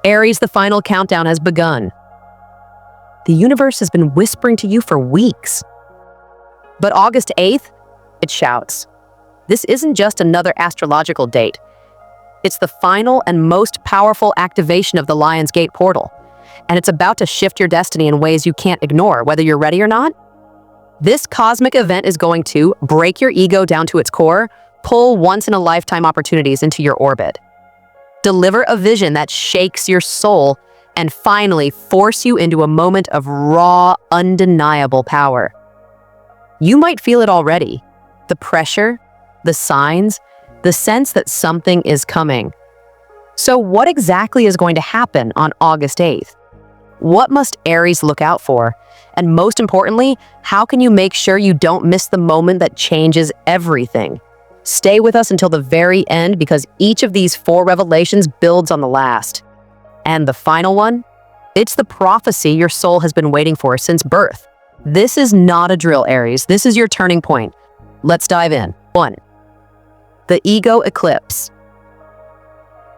Aries, the final countdown has begun. The universe has been whispering to you for weeks. But August 8th, it shouts. This isn't just another astrological date. It's the final and most powerful activation of the Lion's Gate portal. And it's about to shift your destiny in ways you can't ignore, whether you're ready or not. This cosmic event is going to break your ego down to its core, pull once-in-a-lifetime opportunities into your orbit, deliver a vision that shakes your soul, and finally force you into a moment of raw, undeniable power. You might feel it already. The pressure, the signs, the sense that something is coming. So what exactly is going to happen on August 8th? What must Aries look out for? And most importantly, how can you make sure you don't miss the moment that changes everything? Stay with us until the very end because each of these 4 revelations builds on the last. And the final one? It's the prophecy your soul has been waiting for since birth. This is not a drill, Aries. This is your turning point. Let's dive in. 1. The ego eclipse.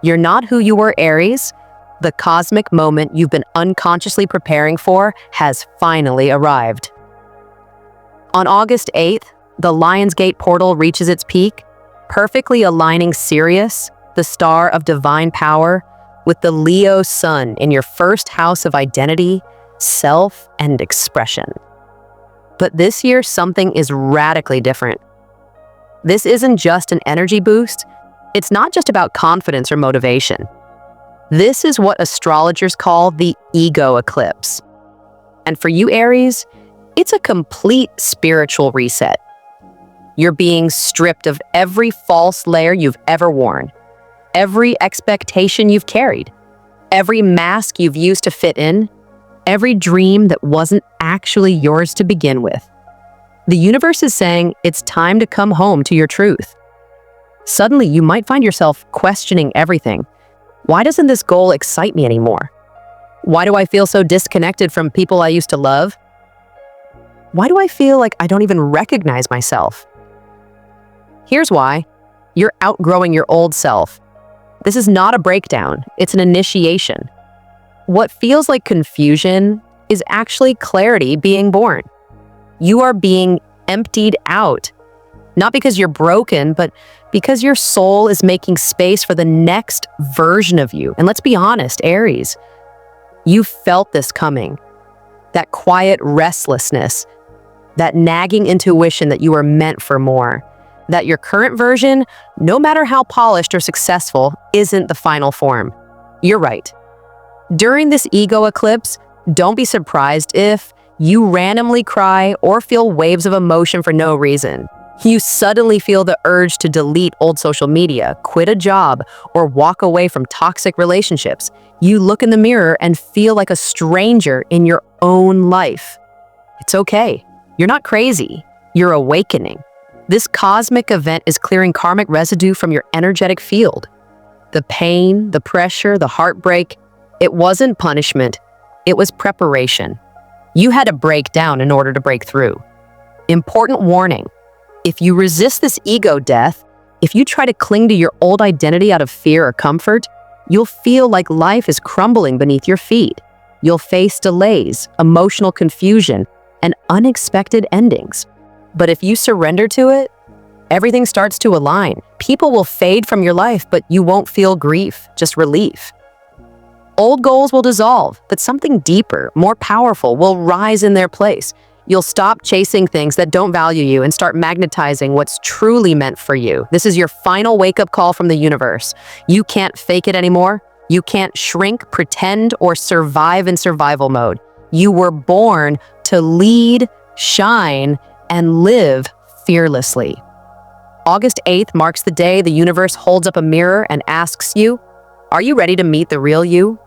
You're not who you were, Aries. The cosmic moment you've been unconsciously preparing for has finally arrived. On August 8th, the Lion's Gate portal reaches its peak, perfectly aligning Sirius, the star of divine power, with the Leo sun in your first house of identity, self, and expression. But this year, something is radically different. This isn't just an energy boost. It's not just about confidence or motivation. This is what astrologers call the ego eclipse. And for you, Aries, it's a complete spiritual reset. You're being stripped of every false layer you've ever worn, every expectation you've carried, every mask you've used to fit in, every dream that wasn't actually yours to begin with. The universe is saying it's time to come home to your truth. Suddenly, you might find yourself questioning everything. Why doesn't this goal excite me anymore? Why do I feel so disconnected from people I used to love? Why do I feel like I don't even recognize myself? Here's why. You're outgrowing your old self. This is not a breakdown, it's an initiation. What feels like confusion is actually clarity being born. You are being emptied out. Not because you're broken, but because your soul is making space for the next version of you. And let's be honest, Aries, you felt this coming. That quiet restlessness, that nagging intuition that you are meant for more. That your current version, no matter how polished or successful, isn't the final form. You're right. During this ego eclipse, don't be surprised if you randomly cry or feel waves of emotion for no reason. You suddenly feel the urge to delete old social media, quit a job, or walk away from toxic relationships. You look in the mirror and feel like a stranger in your own life. It's okay. You're not crazy. You're awakening. This cosmic event is clearing karmic residue from your energetic field. The pain, the pressure, the heartbreak, it wasn't punishment. It was preparation. You had to break down in order to break through. Important warning. If you resist this ego death, if you try to cling to your old identity out of fear or comfort, you'll feel like life is crumbling beneath your feet. You'll face delays, emotional confusion, and unexpected endings. But if you surrender to it, everything starts to align. People will fade from your life, but you won't feel grief, just relief. Old goals will dissolve, but something deeper, more powerful will rise in their place. You'll stop chasing things that don't value you and start magnetizing what's truly meant for you. This is your final wake-up call from the universe. You can't fake it anymore. You can't shrink, pretend, or survive in survival mode. You were born to lead, shine, and live fearlessly. August 8th marks the day the universe holds up a mirror and asks you, are you ready to meet the real you?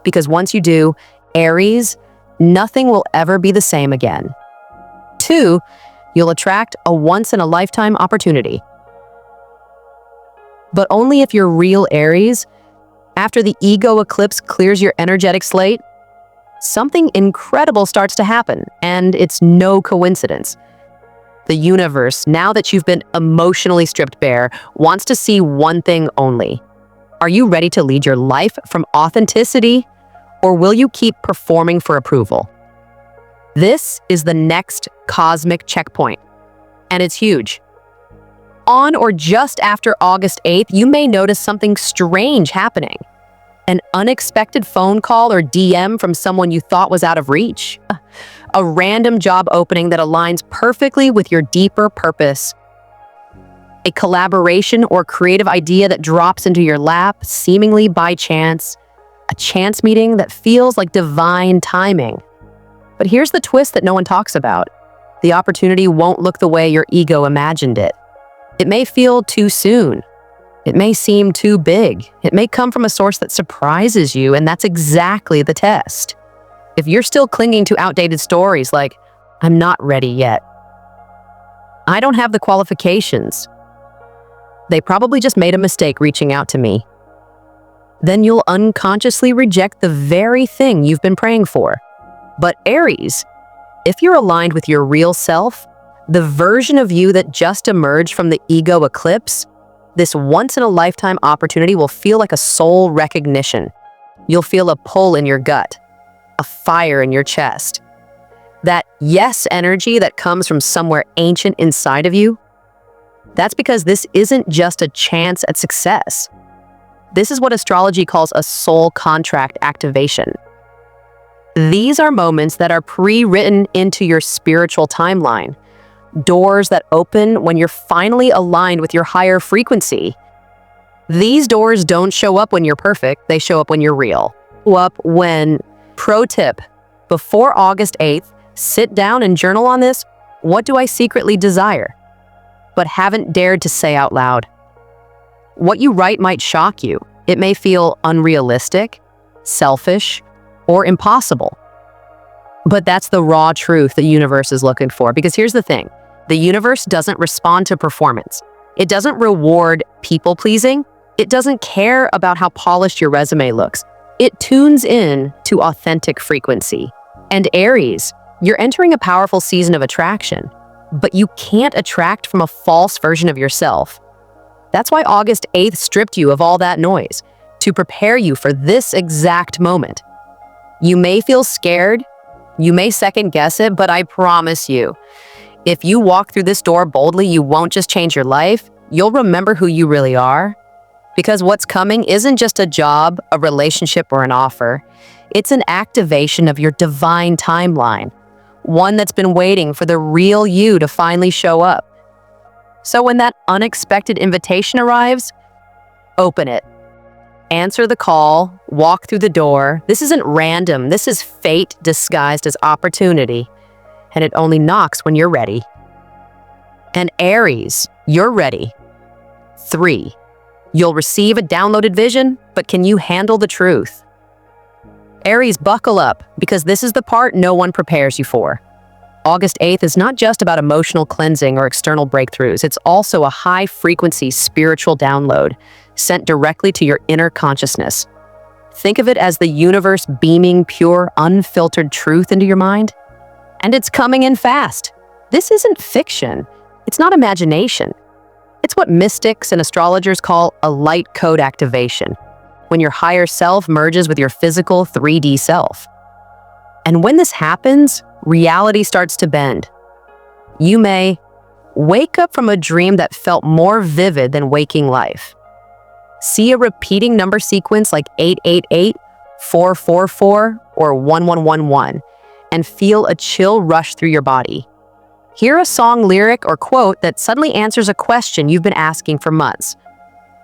Because once you do, Aries, nothing will ever be the same again. 2, you'll attract a once-in-a-lifetime opportunity. But only if you're real, Aries. After the ego eclipse clears your energetic slate, something incredible starts to happen, and it's no coincidence. The universe, now that you've been emotionally stripped bare, wants to see one thing only: Are you ready to lead your life from authenticity, or will you keep performing for approval? This is the next cosmic checkpoint, and it's huge. On or just after August 8th, you may notice something strange happening. An unexpected phone call or DM from someone you thought was out of reach. A random job opening that aligns perfectly with your deeper purpose. A collaboration or creative idea that drops into your lap, seemingly by chance. A chance meeting that feels like divine timing. But here's the twist that no one talks about. The opportunity won't look the way your ego imagined it. It may feel too soon. It may seem too big. It may come from a source that surprises you, and that's exactly the test. If you're still clinging to outdated stories like, "I'm not ready yet. I don't have the qualifications. They probably just made a mistake reaching out to me," then you'll unconsciously reject the very thing you've been praying for. But Aries, if you're aligned with your real self, the version of you that just emerged from the ego eclipse, this once-in-a-lifetime opportunity will feel like a soul recognition. You'll feel a pull in your gut, a fire in your chest. That yes energy that comes from somewhere ancient inside of you, that's because this isn't just a chance at success. This is what astrology calls a soul contract activation. These are moments that are pre-written into your spiritual timeline. Doors that open when you're finally aligned with your higher frequency. These doors don't show up when you're perfect, they show up when you're real. Pro tip, before August 8th, sit down and journal on this. What do I secretly desire, but haven't dared to say out loud? What you write might shock you. It may feel unrealistic, selfish, or impossible. But that's the raw truth the universe is looking for. Because here's the thing. The universe doesn't respond to performance. It doesn't reward people-pleasing. It doesn't care about how polished your resume looks. It tunes in to authentic frequency. And Aries, you're entering a powerful season of attraction, but you can't attract from a false version of yourself. That's why August 8th stripped you of all that noise, to prepare you for this exact moment. You may feel scared, you may second-guess it, but I promise you, if you walk through this door boldly, you won't just change your life, you'll remember who you really are. Because what's coming isn't just a job, a relationship, or an offer. It's an activation of your divine timeline, one that's been waiting for the real you to finally show up. So when that unexpected invitation arrives, open it. Answer the call, walk through the door. This isn't random, this is fate disguised as opportunity. And it only knocks when you're ready. And Aries, you're ready. 3. You'll receive a downloaded vision, but can you handle the truth? Aries, buckle up, because this is the part no one prepares you for. August 8th is not just about emotional cleansing or external breakthroughs. It's also a high-frequency spiritual download sent directly to your inner consciousness. Think of it as the universe beaming pure, unfiltered truth into your mind. And it's coming in fast. This isn't fiction. It's not imagination. It's what mystics and astrologers call a light code activation, when your higher self merges with your physical 3D self. And when this happens, reality starts to bend. You may wake up from a dream that felt more vivid than waking life. See a repeating number sequence like 888, 444, or 1111, and feel a chill rush through your body. Hear a song lyric or quote that suddenly answers a question you've been asking for months.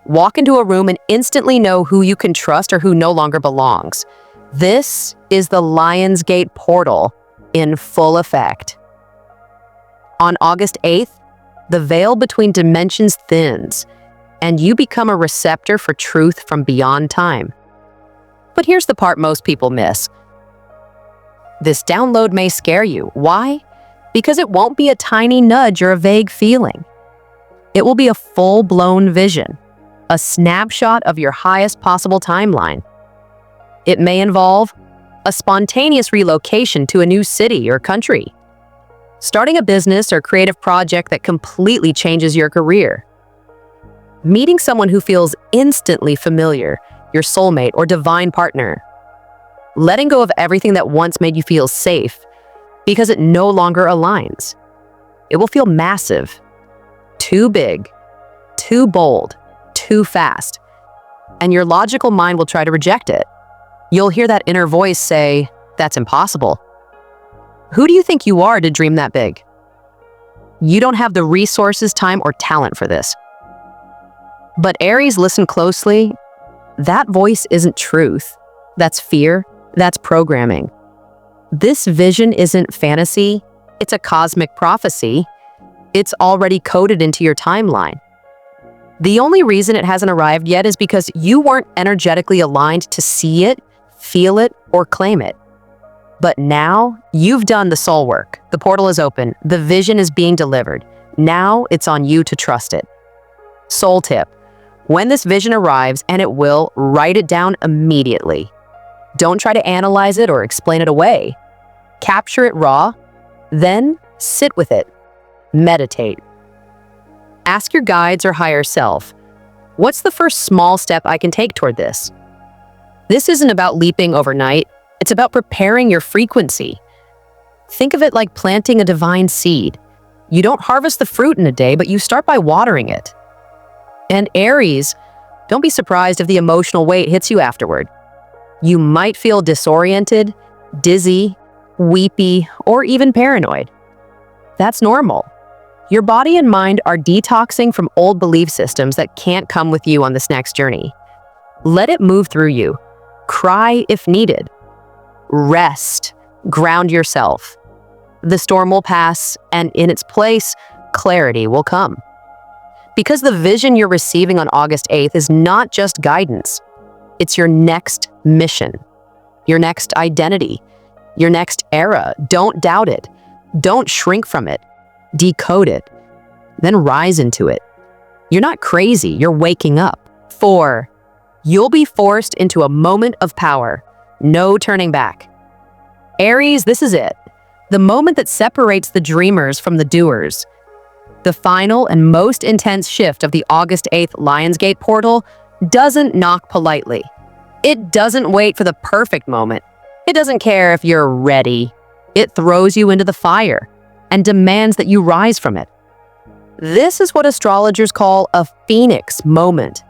Walk into a room and instantly know who you can trust or who no longer belongs. This is the Lionsgate portal in full effect. On August 8th, the veil between dimensions thins, and you become a receptor for truth from beyond time. But here's the part most people miss. This download may scare you. Why? Because it won't be a tiny nudge or a vague feeling. It will be a full-blown vision, a snapshot of your highest possible timeline. It may involve a spontaneous relocation to a new city or country, starting a business or creative project that completely changes your career. Meeting someone who feels instantly familiar, your soulmate or divine partner. Letting go of everything that once made you feel safe because it no longer aligns. It will feel massive, too big, too bold, too fast, and your logical mind will try to reject it. You'll hear that inner voice say, "That's impossible." Who do you think you are to dream that big? You don't have the resources, time, or talent for this. But Aries, listen closely. That voice isn't truth. That's fear. That's programming. This vision isn't fantasy. It's a cosmic prophecy. It's already coded into your timeline. The only reason it hasn't arrived yet is because you weren't energetically aligned to see it, feel it, or claim it. But now, you've done the soul work. The portal is open. The vision is being delivered. Now, it's on you to trust it. Soul tip. When this vision arrives, and it will, write it down immediately. Don't try to analyze it or explain it away. Capture it raw, then sit with it. Meditate. Ask your guides or higher self, what's the first small step I can take toward this? This isn't about leaping overnight. It's about preparing your frequency. Think of it like planting a divine seed. You don't harvest the fruit in a day, but you start by watering it. And Aries, don't be surprised if the emotional weight hits you afterward. You might feel disoriented, dizzy, weepy, or even paranoid. That's normal. Your body and mind are detoxing from old belief systems that can't come with you on this next journey. Let it move through you. Cry if needed. Rest. Ground yourself. The storm will pass, and in its place, clarity will come. Because the vision you're receiving on August 8th is not just guidance. It's your next mission, your next identity, your next era. Don't doubt it. Don't shrink from it. Decode it. Then rise into it. You're not crazy. You're waking up. 4. You'll be forced into a moment of power. No turning back. Aries, this is it. The moment that separates the dreamers from the doers. The final and most intense shift of the August 8th Lionsgate portal doesn't knock politely. It doesn't wait for the perfect moment. It doesn't care if you're ready. It throws you into the fire and demands that you rise from it. This is what astrologers call a phoenix moment,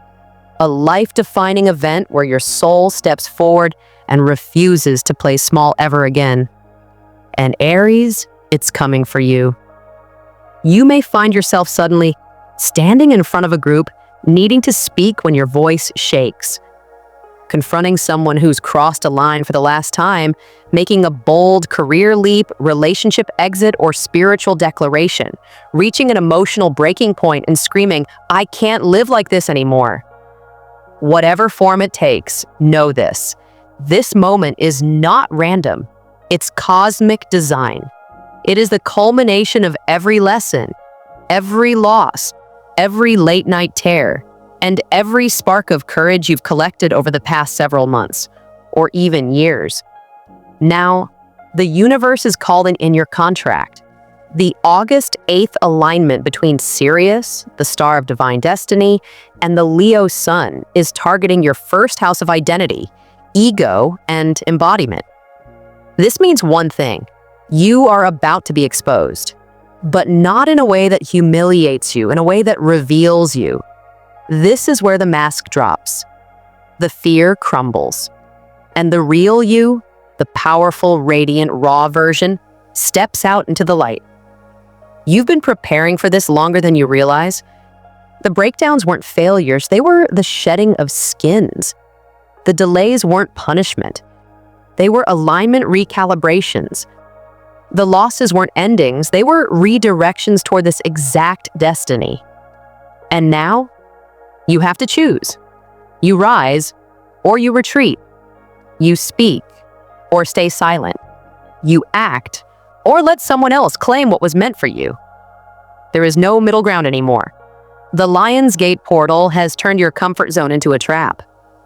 a life-defining event where your soul steps forward and refuses to play small ever again. And Aries, it's coming for you. You may find yourself suddenly standing in front of a group, needing to speak when your voice shakes, confronting someone who's crossed a line for the last time, making a bold career leap, relationship exit, or spiritual declaration, reaching an emotional breaking point and screaming, "I can't live like this anymore." Whatever form it takes, know this. This moment is not random. It's cosmic design. It is the culmination of every lesson, every loss, every late-night tear, and every spark of courage you've collected over the past several months, or even years. Now, the universe is calling in your contract. The August 8th alignment between Sirius, the star of divine destiny, and the Leo sun is targeting your first house of identity, ego, and embodiment. This means one thing. You are about to be exposed, but not in a way that humiliates you, in a way that reveals you. This is where the mask drops. The fear crumbles. And the real you, the powerful, radiant, raw version, steps out into the light. You've been preparing for this longer than you realize. The breakdowns weren't failures, they were the shedding of skins. The delays weren't punishment. They were alignment recalibrations. The losses weren't endings, they were redirections toward this exact destiny. And now, you have to choose. You rise, or you retreat. You speak, or stay silent. You act, or let someone else claim what was meant for you. There is no middle ground anymore. The Lionsgate portal has turned your comfort zone into a trap,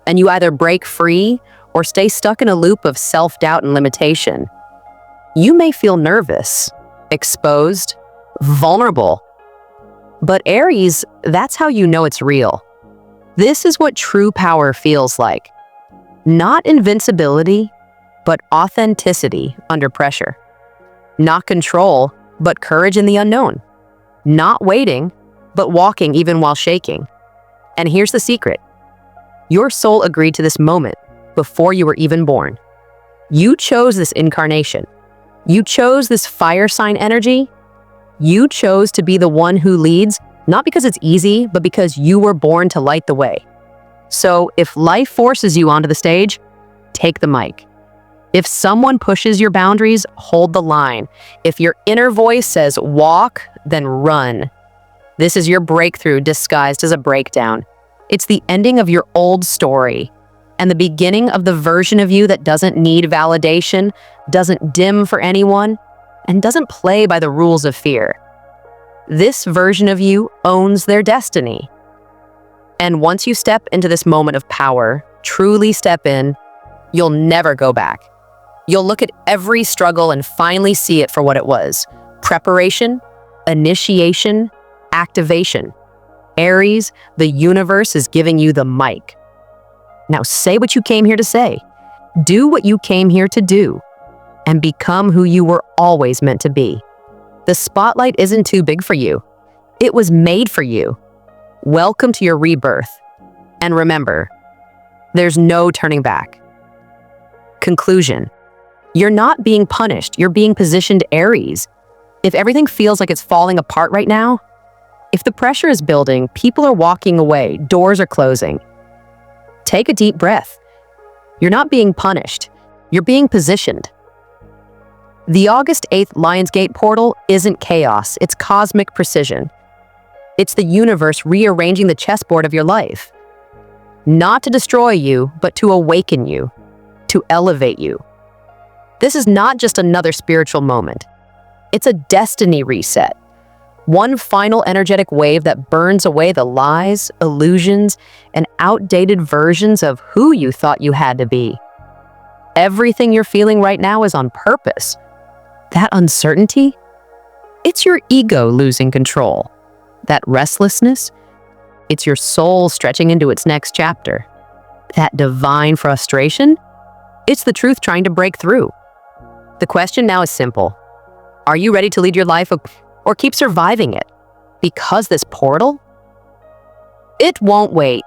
and you either break free or stay stuck in a loop of self-doubt and limitation. You may feel nervous, exposed, vulnerable. But Aries, that's how you know it's real. This is what true power feels like. Not invincibility, but authenticity under pressure. Not control, but courage in the unknown. Not waiting, but walking even while shaking. And here's the secret. Your soul agreed to this moment before you were even born. You chose this incarnation. You chose this fire sign energy. You chose to be the one who leads, not because it's easy, but because you were born to light the way. So if life forces you onto the stage, take the mic. If someone pushes your boundaries, hold the line. If your inner voice says walk, then run. This is your breakthrough disguised as a breakdown. It's the ending of your old story and the beginning of the version of you that doesn't need validation, doesn't dim for anyone, and doesn't play by the rules of fear. This version of you owns their destiny. And once you step into this moment of power, truly step in, you'll never go back. You'll look at every struggle and finally see it for what it was. Preparation, initiation, activation. Aries, the universe is giving you the mic. Now say what you came here to say. Do what you came here to do. And become who you were always meant to be. The spotlight isn't too big for you. It was made for you. Welcome to your rebirth. And remember, there's no turning back. Conclusion. You're not being punished, you're being positioned, Aries. If everything feels like it's falling apart right now, if the pressure is building, people are walking away, doors are closing, take a deep breath. You're not being punished, you're being positioned. The August 8th Lionsgate portal isn't chaos, it's cosmic precision. It's the universe rearranging the chessboard of your life. Not to destroy you, but to awaken you, to elevate you. This is not just another spiritual moment. It's a destiny reset. One final energetic wave that burns away the lies, illusions, and outdated versions of who you thought you had to be. Everything you're feeling right now is on purpose. That uncertainty? It's your ego losing control. That restlessness? It's your soul stretching into its next chapter. That divine frustration? It's the truth trying to break through. The question now is simple. Are you ready to lead your life or keep surviving it? Because this portal? It won't wait.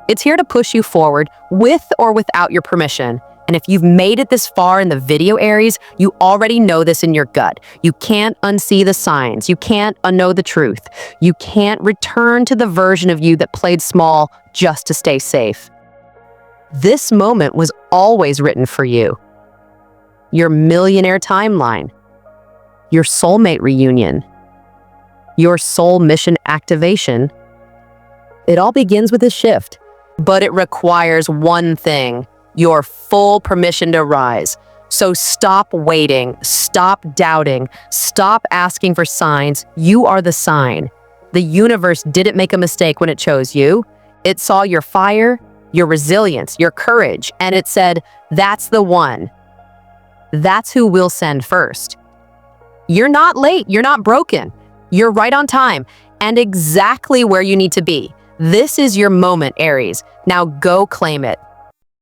It's here to push you forward with or without your permission. And if you've made it this far in the video, Aries, you already know this in your gut. You can't unsee the signs. You can't unknow the truth. You can't return to the version of you that played small just to stay safe. This moment was always written for you. Your millionaire timeline, your soulmate reunion, your soul mission activation. It all begins with a shift, but it requires one thing. Your full permission to rise. So stop waiting, stop doubting, stop asking for signs. You are the sign. The universe didn't make a mistake when it chose you. It saw your fire, your resilience, your courage, and it said, that's the one. That's who we'll send first. You're not late, you're not broken. You're right on time and exactly where you need to be. This is your moment, Aries. Now go claim it.